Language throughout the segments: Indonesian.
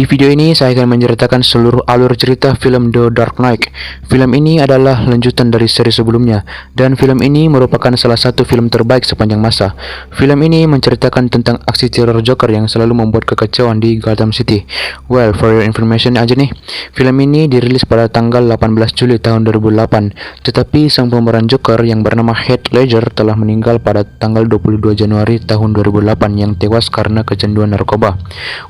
Di video ini saya akan menceritakan seluruh alur cerita film The Dark Knight. Film ini adalah lanjutan dari seri sebelumnya, dan film ini merupakan salah satu film terbaik sepanjang masa. Film ini menceritakan tentang aksi teror Joker yang selalu membuat kekacauan di Gotham City. Well, for your information aja nih, film ini dirilis pada tanggal 18 Juli tahun 2008, tetapi sang pemeran Joker yang bernama Heath Ledger telah meninggal pada tanggal 22 Januari tahun 2008 yang tewas karena kecanduan narkoba.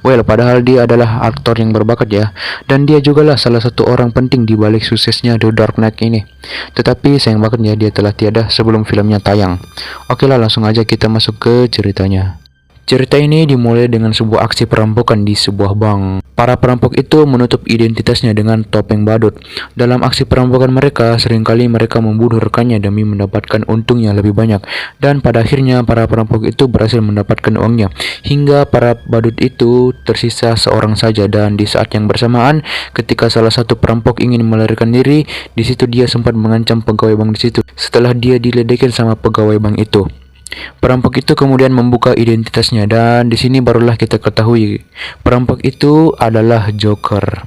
Well, padahal dia adalah aktor yang berbakat ya, dan dia jugalah salah satu orang penting di balik suksesnya The Dark Knight ini. Tetapi sayang banget ya, dia telah tiada sebelum filmnya tayang. Oke lah, langsung aja kita masuk ke ceritanya. Cerita ini dimulai dengan sebuah aksi perampokan di sebuah bank. Para perampok itu menutup identitasnya dengan topeng badut. Dalam aksi perampokan mereka, seringkali mereka membunuh rekannya demi mendapatkan untung yang lebih banyak. Dan pada akhirnya para perampok itu berhasil mendapatkan uangnya. Hingga para badut itu tersisa seorang saja, dan di saat yang bersamaan, ketika salah satu perampok ingin melarikan diri, di situ dia sempat mengancam pegawai bank di situ. Setelah dia diledekin sama pegawai bank itu, perampok itu kemudian membuka identitasnya, dan di sini barulah kita ketahui perampok itu adalah Joker.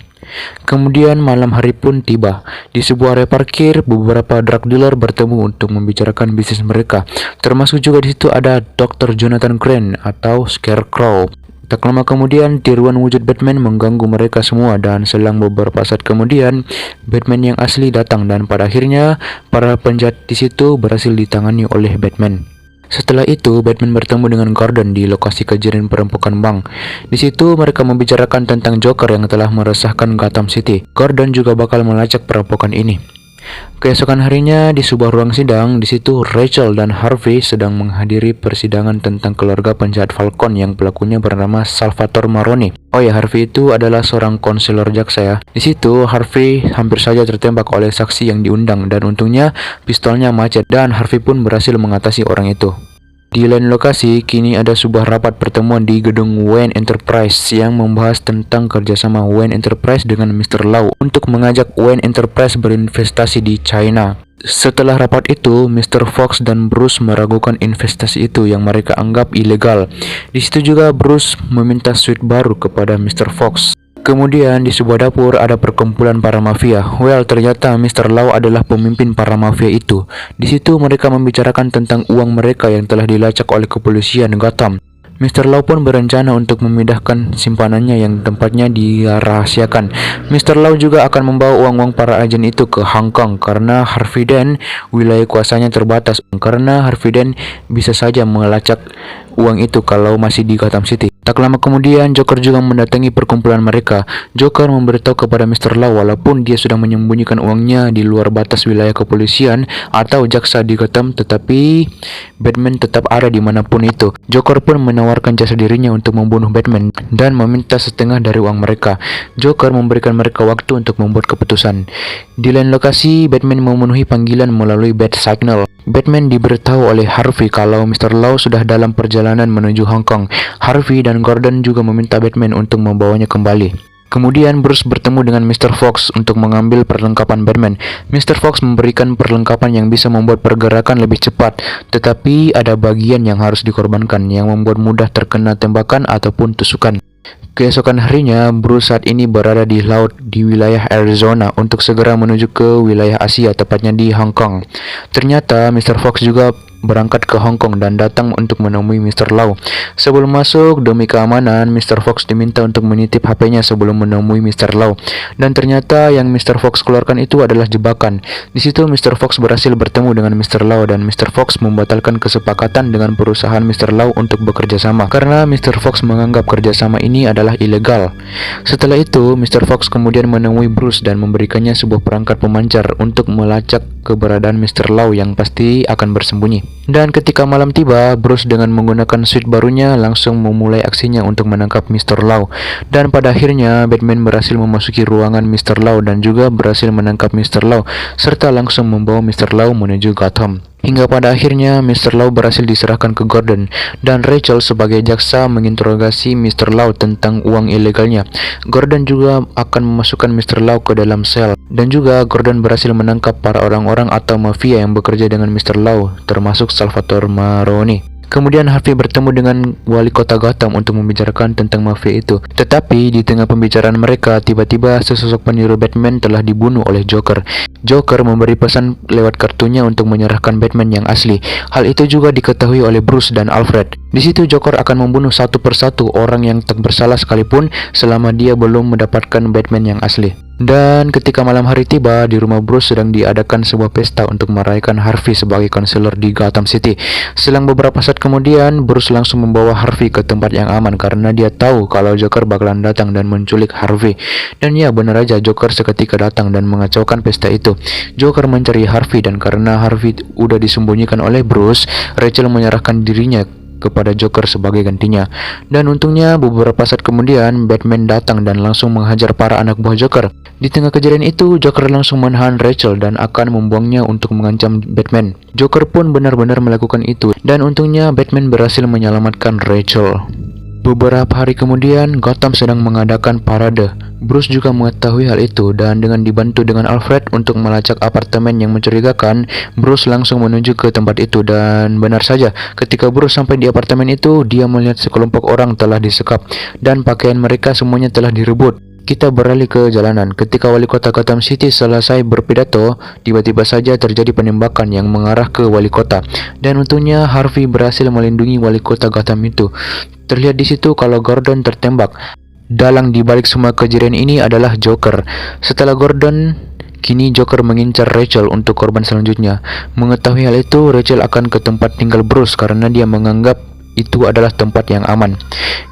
Kemudian malam hari pun tiba. Di sebuah area parkir, beberapa drug dealer bertemu untuk membicarakan bisnis mereka. Termasuk juga di situ ada Dr. Jonathan Crane atau Scarecrow. Tak lama kemudian, tiruan wujud Batman mengganggu mereka semua, dan selang beberapa saat kemudian, Batman yang asli datang, dan pada akhirnya para penjahat di situ berhasil ditangani oleh Batman. Setelah itu, Batman bertemu dengan Gordon di lokasi kejadian perampokan bank. Di situ mereka membicarakan tentang Joker yang telah meresahkan Gotham City. Gordon juga bakal melacak perampokan ini. Keesokan harinya, di sebuah ruang sidang, di situ Rachel dan Harvey sedang menghadiri persidangan tentang keluarga penjahat Falcon yang pelakunya bernama Salvatore Maroni. Oh ya, Harvey itu adalah seorang konselor jaksa ya. Di situ Harvey hampir saja tertembak oleh saksi yang diundang, dan untungnya pistolnya macet dan Harvey pun berhasil mengatasi orang itu. Di lain lokasi, kini ada sebuah rapat pertemuan di gedung Wayne Enterprise yang membahas tentang kerjasama Wayne Enterprise dengan Mr. Lau untuk mengajak Wayne Enterprise berinvestasi di China. Setelah rapat itu, Mr. Fox dan Bruce meragukan investasi itu yang mereka anggap ilegal. Di situ juga Bruce meminta suite baru kepada Mr. Fox. Kemudian di sebuah dapur ada perkumpulan para mafia. Well, ternyata Mr. Lau adalah pemimpin para mafia itu. Di situ mereka membicarakan tentang uang mereka yang telah dilacak oleh kepolisian Gotham. Mr. Lau pun berencana untuk memindahkan simpanannya yang tempatnya dirahasiakan. Mr. Lau juga akan membawa uang-uang para agen itu ke Hong Kong karena Harvey Dent wilayah kuasanya terbatas. Karena Harvey Dent bisa saja melacak uang itu kalau masih di Gotham City. Tak lama kemudian, Joker juga mendatangi perkumpulan mereka. Joker memberitahu kepada Mr. Lau walaupun dia sudah menyembunyikan uangnya di luar batas wilayah kepolisian atau jaksa di Gotham, tetapi Batman tetap ada dimanapun itu. Joker pun menawarkan jasa dirinya untuk membunuh Batman dan meminta setengah dari uang mereka. Joker memberikan mereka waktu untuk membuat keputusan. Di lain lokasi, Batman memenuhi panggilan melalui Bat Signal. Batman diberitahu oleh Harvey kalau Mr. Lau sudah dalam perjalanan menuju Hong Kong. Harvey dan Gordon juga meminta Batman untuk membawanya kembali. Kemudian Bruce bertemu dengan Mr. Fox untuk mengambil perlengkapan Batman. Mr. Fox memberikan perlengkapan yang bisa membuat pergerakan lebih cepat, tetapi ada bagian yang harus dikorbankan yang membuat mudah terkena tembakan ataupun tusukan. Keesokan harinya, Bruce saat ini berada di laut di wilayah Arizona untuk segera menuju ke wilayah Asia, tepatnya di Hong Kong. Ternyata Mr. Fox juga berangkat ke Hong Kong dan datang untuk menemui Mr. Lau. Sebelum masuk, demi keamanan, Mr. Fox diminta untuk menitip HP-nya sebelum menemui Mr. Lau. Dan ternyata yang Mr. Fox keluarkan itu adalah jebakan. Di situ Mr. Fox berhasil bertemu dengan Mr. Lau, dan Mr. Fox membatalkan kesepakatan dengan perusahaan Mr. Lau untuk bekerja sama karena Mr. Fox menganggap kerjasama ini adalah ilegal. Setelah itu, Mr. Fox kemudian menemui Bruce dan memberikannya sebuah perangkat pemancar untuk melacak keberadaan Mr. Lau yang pasti akan bersembunyi. Dan ketika malam tiba, Bruce dengan menggunakan suit barunya langsung memulai aksinya untuk menangkap Mr. Lau. Dan pada akhirnya, Batman berhasil memasuki ruangan Mr. Lau dan juga berhasil menangkap Mr. Lau, serta langsung membawa Mr. Lau menuju Gotham. Hingga pada akhirnya Mr. Lau berhasil diserahkan ke Gordon, dan Rachel sebagai jaksa menginterogasi Mr. Lau tentang uang ilegalnya. Gordon juga akan memasukkan Mr. Lau ke dalam sel, dan juga Gordon berhasil menangkap para orang-orang atau mafia yang bekerja dengan Mr. Lau, termasuk Salvatore Maroni. Kemudian Harvey bertemu dengan wali kota Gotham untuk membicarakan tentang mafia itu. Tetapi di tengah pembicaraan mereka, tiba-tiba sesosok peniru Batman telah dibunuh oleh Joker. Joker memberi pesan lewat kartunya untuk menyerahkan Batman yang asli. Hal itu juga diketahui oleh Bruce dan Alfred. Di situ Joker akan membunuh satu persatu orang yang tak bersalah sekalipun selama dia belum mendapatkan Batman yang asli. Dan ketika malam hari tiba, di rumah Bruce sedang diadakan sebuah pesta untuk merayakan Harvey sebagai konselor di Gotham City. Selang beberapa saat kemudian, Bruce langsung membawa Harvey ke tempat yang aman karena dia tahu kalau Joker bakalan datang dan menculik Harvey. Dan ya, benar aja, Joker seketika datang dan mengacaukan pesta itu. Joker mencari Harvey dan karena Harvey udah disembunyikan oleh Bruce, Rachel menyerahkan dirinya kepada Joker sebagai gantinya. Dan untungnya beberapa saat kemudian Batman datang dan langsung menghajar para anak buah Joker. Di tengah kejadian itu, Joker langsung menahan Rachel dan akan membuangnya untuk mengancam Batman. Joker pun benar-benar melakukan itu dan untungnya Batman berhasil menyelamatkan Rachel. Beberapa hari kemudian, Gotham sedang mengadakan parade. Bruce juga mengetahui hal itu dan dengan dibantu dengan Alfred untuk melacak apartemen yang mencurigakan, Bruce langsung menuju ke tempat itu dan benar saja, ketika Bruce sampai di apartemen itu, dia melihat sekelompok orang telah disekap dan pakaian mereka semuanya telah direbut. Kita beralih ke jalanan. Ketika wali kota Gotham City selesai berpidato, tiba-tiba saja terjadi penembakan yang mengarah ke wali kota. Dan untungnya Harvey berhasil melindungi wali kota Gotham itu. Terlihat di situ kalau Gordon tertembak. Dalang di balik semua kejadian ini adalah Joker. Setelah Gordon, kini Joker mengincar Rachel untuk korban selanjutnya. Mengetahui hal itu, Rachel akan ke tempat tinggal Bruce karena dia menganggap itu adalah tempat yang aman.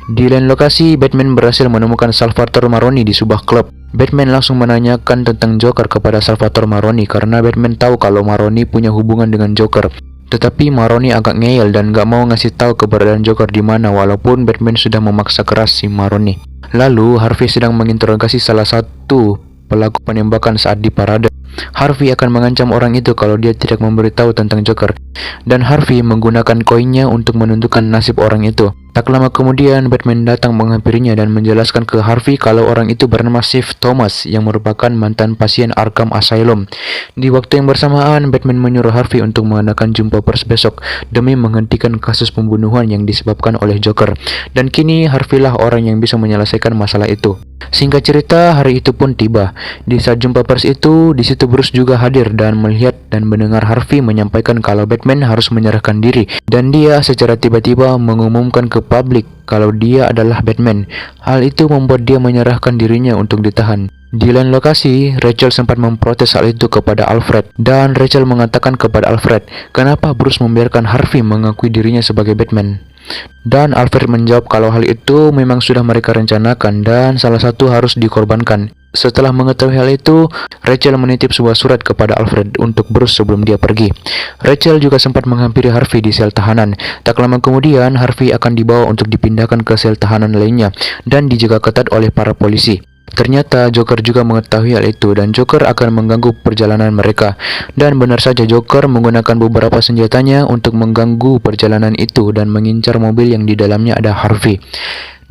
Di lain lokasi, Batman berhasil menemukan Salvatore Maroni di sebuah klub. Batman langsung menanyakan tentang Joker kepada Salvatore Maroni karena Batman tahu kalau Maroni punya hubungan dengan Joker. Tetapi Maroni agak ngeyel dan gak mau ngasih tahu keberadaan Joker di mana walaupun Batman sudah memaksa keras si Maroni. Lalu Harvey sedang menginterogasi salah satu pelaku penembakan saat di parade. Harvey akan mengancam orang itu kalau dia tidak memberitahu tentang Joker. Dan Harvey menggunakan koinnya untuk menentukan nasib orang itu. Tak lama kemudian, Batman datang menghampirinya dan menjelaskan ke Harvey kalau orang itu bernama Steve Thomas yang merupakan mantan pasien Arkham Asylum. Di waktu yang bersamaan, Batman menyuruh Harvey untuk mengadakan jumpa pers besok demi menghentikan kasus pembunuhan yang disebabkan oleh Joker. Dan kini Harvey lah orang yang bisa menyelesaikan masalah itu. Singkat cerita, hari itu pun tiba. Di saat jumpa pers itu, di situ Bruce juga hadir dan melihat dan mendengar Harvey menyampaikan kalau Batman harus menyerahkan diri. Dan dia secara tiba-tiba mengumumkan ke publik kalau dia adalah Batman. Hal itu membuat dia menyerahkan dirinya untuk ditahan. Di lain lokasi, Rachel sempat memprotes hal itu kepada Alfred. Dan Rachel mengatakan kepada Alfred, kenapa Bruce membiarkan Harvey mengakui dirinya sebagai Batman? Dan Alfred menjawab kalau hal itu memang sudah mereka rencanakan dan salah satu harus dikorbankan. Setelah mengetahui hal itu, Rachel menitip sebuah surat kepada Alfred untuk Bruce sebelum dia pergi. Rachel juga sempat menghampiri Harvey di sel tahanan. Tak lama kemudian, Harvey akan dibawa untuk dipindahkan ke sel tahanan lainnya dan dijaga ketat oleh para polisi. Ternyata Joker juga mengetahui hal itu dan Joker akan mengganggu perjalanan mereka. Dan benar saja Joker menggunakan beberapa senjatanya untuk mengganggu perjalanan itu dan mengincar mobil yang di dalamnya ada Harvey.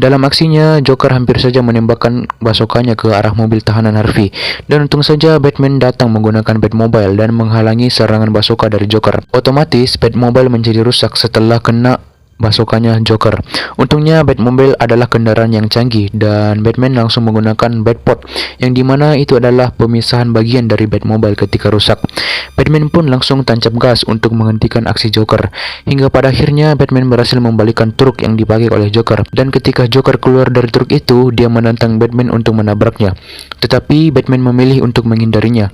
Dalam aksinya, Joker hampir saja menembakkan basokannya ke arah mobil tahanan Harvey. Dan untung saja Batman datang menggunakan Batmobile dan menghalangi serangan basoka dari Joker. Otomatis, Batmobile menjadi rusak setelah kena basokannya Joker. Untungnya Batmobile adalah kendaraan yang canggih dan Batman langsung menggunakan Batpod yang dimana itu adalah pemisahan bagian dari Batmobile ketika rusak. Batman pun langsung tancap gas untuk menghentikan aksi Joker. Hingga pada akhirnya Batman berhasil membalikan truk yang dipakai oleh Joker. Dan ketika Joker keluar dari truk itu, dia menantang Batman untuk menabraknya. Tetapi Batman memilih untuk menghindarinya.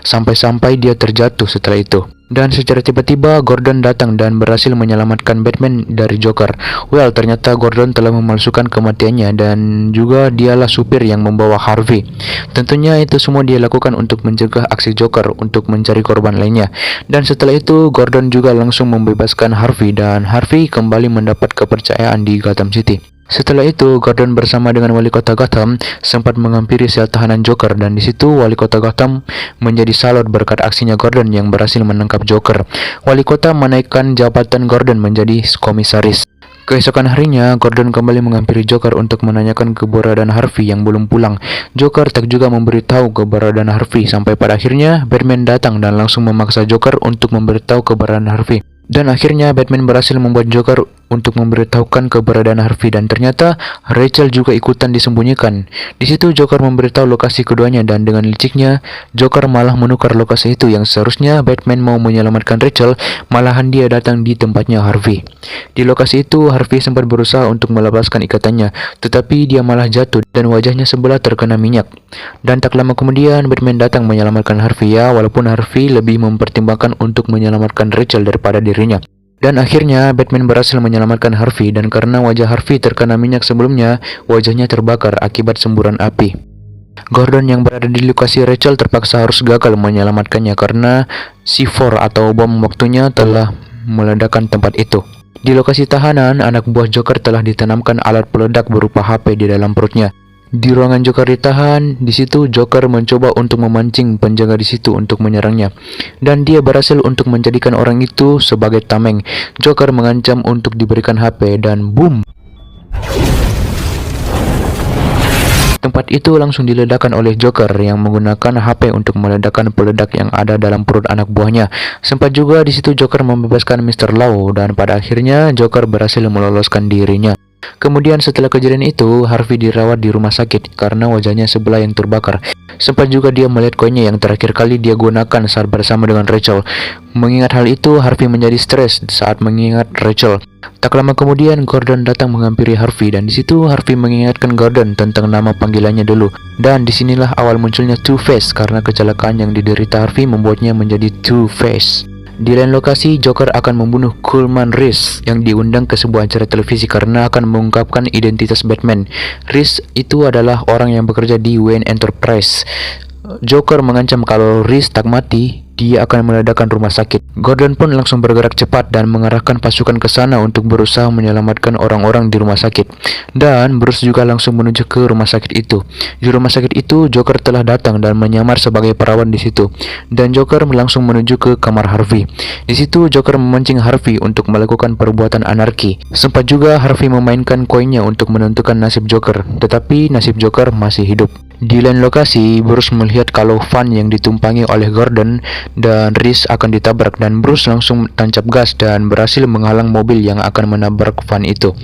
Sampai-sampai dia terjatuh setelah itu. Dan secara tiba-tiba Gordon datang dan berhasil menyelamatkan Batman dari Joker. Well, ternyata Gordon telah memalsukan kematiannya dan juga dialah supir yang membawa Harvey. Tentunya itu semua dia lakukan untuk mencegah aksi Joker untuk mencari korban lainnya. Dan setelah itu Gordon juga langsung membebaskan Harvey dan Harvey kembali mendapat kepercayaan di Gotham City. Setelah itu, Gordon bersama dengan wali kota Gotham sempat menghampiri sel tahanan Joker dan di situ wali kota Gotham menjadi salut berkat aksinya Gordon yang berhasil menangkap Joker. Wali kota menaikkan jabatan Gordon menjadi komisaris. Keesokan harinya, Gordon kembali menghampiri Joker untuk menanyakan keberadaan Harvey yang belum pulang. Joker tak juga memberitahu keberadaan Harvey sampai pada akhirnya Batman datang dan langsung memaksa Joker untuk memberitahu keberadaan Harvey. Dan akhirnya Batman berhasil membuat Joker untuk memberitahukan keberadaan Harvey dan ternyata Rachel juga ikutan disembunyikan. Di situ Joker memberitahu lokasi keduanya dan dengan liciknya Joker malah menukar lokasi itu yang seharusnya Batman mau menyelamatkan Rachel, malahan dia datang di tempatnya Harvey. Di lokasi itu Harvey sempat berusaha untuk melepaskan ikatannya, tetapi dia malah jatuh dan wajahnya sebelah terkena minyak. Dan tak lama kemudian Batman datang menyelamatkan Harvey ya, walaupun Harvey lebih mempertimbangkan untuk menyelamatkan Rachel daripada dirinya. Dan akhirnya Batman berhasil menyelamatkan Harvey dan karena wajah Harvey terkena minyak sebelumnya, wajahnya terbakar akibat semburan api. Gordon yang berada di lokasi Rachel terpaksa harus gagal menyelamatkannya karena C4 atau bom waktunya telah meledakkan tempat itu. Di lokasi tahanan, anak buah Joker telah ditanamkan alat peledak berupa HP di dalam perutnya. Di ruangan Joker ditahan, di situ Joker mencoba untuk memancing penjaga di situ untuk menyerangnya. Dan dia berhasil untuk menjadikan orang itu sebagai tameng. Joker mengancam untuk diberikan HP dan boom! Tempat itu langsung diledakkan oleh Joker yang menggunakan HP untuk meledakkan peledak yang ada dalam perut anak buahnya. Sempat juga di situ Joker membebaskan Mr. Law dan pada akhirnya Joker berhasil meloloskan dirinya. Kemudian setelah kejadian itu, Harvey dirawat di rumah sakit karena wajahnya sebelah yang terbakar. Sempat juga dia melihat koinnya yang terakhir kali dia gunakan saat bersama dengan Rachel. Mengingat hal itu, Harvey menjadi stres saat mengingat Rachel. Tak lama kemudian, Gordon datang menghampiri Harvey dan di situ Harvey mengingatkan Gordon tentang nama panggilannya dulu. Dan disinilah awal munculnya Two-Face karena kecelakaan yang diderita Harvey membuatnya menjadi Two-Face. Di lain lokasi, Joker akan membunuh Coleman Reese yang diundang ke sebuah acara televisi karena akan mengungkapkan identitas Batman. Reese itu adalah orang yang bekerja di Wayne Enterprise. Joker mengancam kalau Reese tak mati, dia akan meledakkan rumah sakit. Gordon pun langsung bergerak cepat dan mengarahkan pasukan ke sana untuk berusaha menyelamatkan orang-orang di rumah sakit. Dan Bruce juga langsung menuju ke rumah sakit itu. Di rumah sakit itu, Joker telah datang dan menyamar sebagai perawat di situ. Dan Joker langsung menuju ke kamar Harvey. Di situ Joker memancing Harvey untuk melakukan perbuatan anarki. Sempat juga Harvey memainkan koinnya untuk menentukan nasib Joker, tetapi nasib Joker masih hidup. Di lain lokasi, Bruce melihat kalau van yang ditumpangi oleh Gordon dan Reese akan ditabrak dan Bruce langsung tancap gas dan berhasil menghalang mobil yang akan menabrak van itu.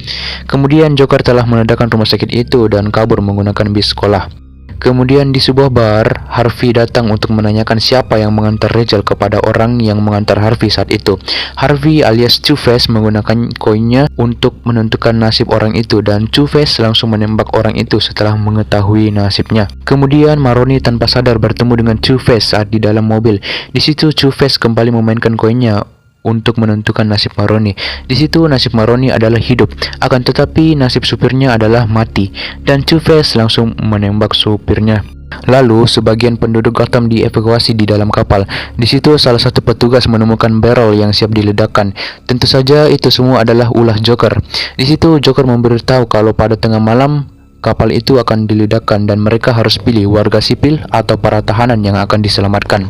Kemudian Joker telah meledakkan rumah sakit itu dan kabur menggunakan bis sekolah. Kemudian di sebuah bar, Harvey datang untuk menanyakan siapa yang mengantar Rachel kepada orang yang mengantar Harvey saat itu. Harvey alias Two-Face menggunakan koinnya untuk menentukan nasib orang itu dan Two-Face langsung menembak orang itu setelah mengetahui nasibnya. Kemudian Maroni tanpa sadar bertemu dengan Two-Face saat di dalam mobil. Di situ Two-Face kembali memainkan koinnya untuk menentukan nasib Maroni. Di situ nasib Maroni adalah hidup, akan tetapi nasib supirnya adalah mati dan Two-Face langsung menembak supirnya. Lalu sebagian penduduk Gotham dievakuasi di dalam kapal. Di situ salah satu petugas menemukan barrel yang siap diledakkan. Tentu saja itu semua adalah ulah Joker. Di situ Joker memberitahu kalau pada tengah malam kapal itu akan diledakkan dan mereka harus pilih warga sipil atau para tahanan yang akan diselamatkan.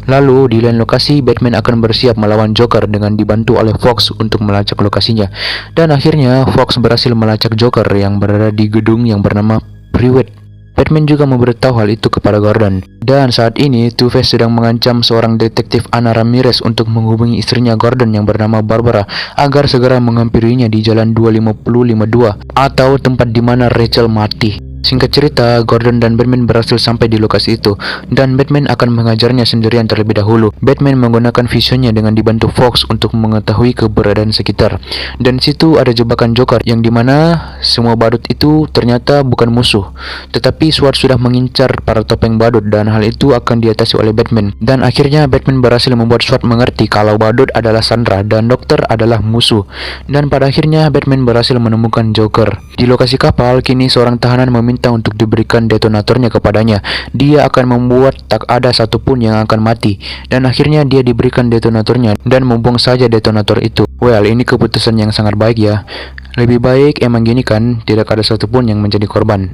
Lalu di lain lokasi, Batman akan bersiap melawan Joker dengan dibantu oleh Fox untuk melacak lokasinya. Dan akhirnya Fox berhasil melacak Joker yang berada di gedung yang bernama Privet. Batman juga memberitahu hal itu kepada Gordon. Dan saat ini, Two-Face sedang mengancam seorang detektif Ana Ramirez untuk menghubungi istrinya Gordon yang bernama Barbara agar segera menghampirinya di Jalan 25052 atau tempat di mana Rachel mati. Singkat cerita, Gordon dan Batman berhasil sampai di lokasi itu dan Batman akan mengajarnya sendirian terlebih dahulu. Batman menggunakan visionnya dengan dibantu Fox untuk mengetahui keberadaan sekitar. Dan situ ada jebakan Joker yang dimana semua badut itu ternyata bukan musuh, tetapi SWAT sudah mengincar para topeng badut dan hal itu akan diatasi oleh Batman. Dan akhirnya Batman berhasil membuat SWAT mengerti kalau badut adalah Sandra dan dokter adalah musuh. Dan pada akhirnya Batman berhasil menemukan Joker. Di lokasi kapal, kini seorang tahanan meminta untuk diberikan detonatornya kepadanya. Dia akan membuat tak ada satupun yang akan mati. Dan akhirnya dia diberikan detonatornya dan mumpung saja detonator itu. Well, ini keputusan yang sangat baik ya. Lebih baik emang gini kan, tidak ada satupun yang menjadi korban.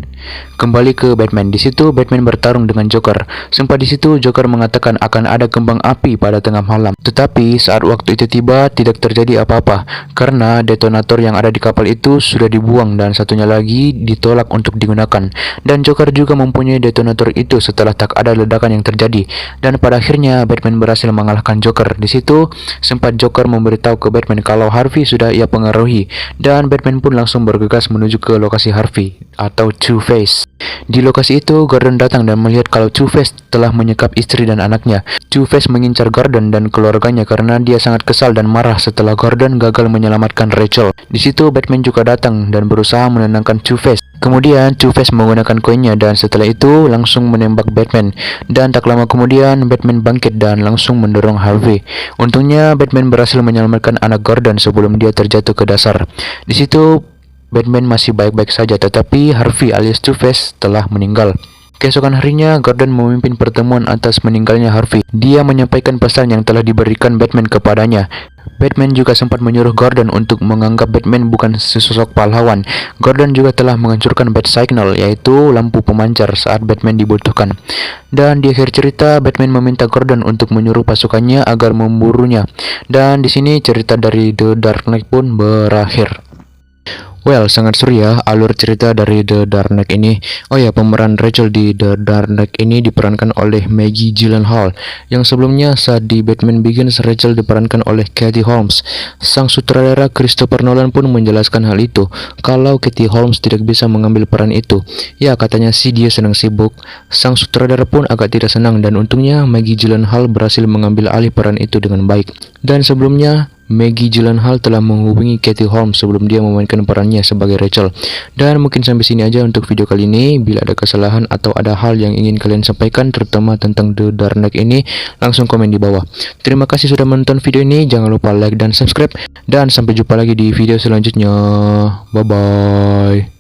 Kembali ke Batman. Di situ Batman bertarung dengan Joker. Sempat di situ Joker mengatakan akan ada kembang api pada tengah malam. Tetapi saat waktu itu tiba tidak terjadi apa-apa karena detonator yang ada di kapal itu sudah dibuang dan satunya lagi ditolak untuk digunakan ledakan, dan Joker juga mempunyai detonator itu setelah tak ada ledakan yang terjadi. Dan pada akhirnya Batman berhasil mengalahkan Joker. Di situ sempat Joker memberitahu ke Batman kalau Harvey sudah ia pengaruhi, dan Batman pun langsung bergegas menuju ke lokasi Harvey atau Two-Face. Di lokasi itu, Gordon datang dan melihat kalau Two-Face telah menyekap istri dan anaknya. Two-Face mengincar Gordon dan keluarganya karena dia sangat kesal dan marah setelah Gordon gagal menyelamatkan Rachel. Di situ Batman juga datang dan berusaha menenangkan Two-Face. Kemudian Two-Face menggunakan koinnya dan setelah itu langsung menembak Batman. Dan tak lama kemudian Batman bangkit dan langsung mendorong Harvey. Untungnya Batman berhasil menyelamatkan anak Gordon sebelum dia terjatuh ke dasar. Di situ Batman masih baik-baik saja, tetapi Harvey alias Two-Face telah meninggal. Keesokan harinya, Gordon memimpin pertemuan atas meninggalnya Harvey. Dia menyampaikan pesan yang telah diberikan Batman kepadanya. Batman juga sempat menyuruh Gordon untuk menganggap Batman bukan sesosok pahlawan. Gordon juga telah menghancurkan Bat Signal, yaitu lampu pemancar saat Batman dibutuhkan. Dan di akhir cerita, Batman meminta Gordon untuk menyuruh pasukannya agar memburunya. Dan di sini cerita dari The Dark Knight pun berakhir. Well, sangat seru ya alur cerita dari The Dark Knight ini. Oh ya, pemeran Rachel di The Dark Knight ini diperankan oleh Maggie Gyllenhaal. Yang sebelumnya saat di Batman Begins, Rachel diperankan oleh Katie Holmes. Sang sutradara Christopher Nolan pun menjelaskan hal itu, kalau Katie Holmes tidak bisa mengambil peran itu. Ya, katanya sih dia sedang sibuk. Sang sutradara pun agak tidak senang dan untungnya Maggie Gyllenhaal berhasil mengambil alih peran itu dengan baik. Dan sebelumnya Maggie Gyllenhaal telah menghubungi Katie Holmes sebelum dia memainkan perannya sebagai Rachel. Dan mungkin sampai sini aja untuk video kali ini. Bila ada kesalahan atau ada hal yang ingin kalian sampaikan terutama tentang The Dark Knight ini, langsung komen di bawah. Terima kasih sudah menonton video ini. Jangan lupa like dan subscribe. Dan sampai jumpa lagi di video selanjutnya. Bye bye.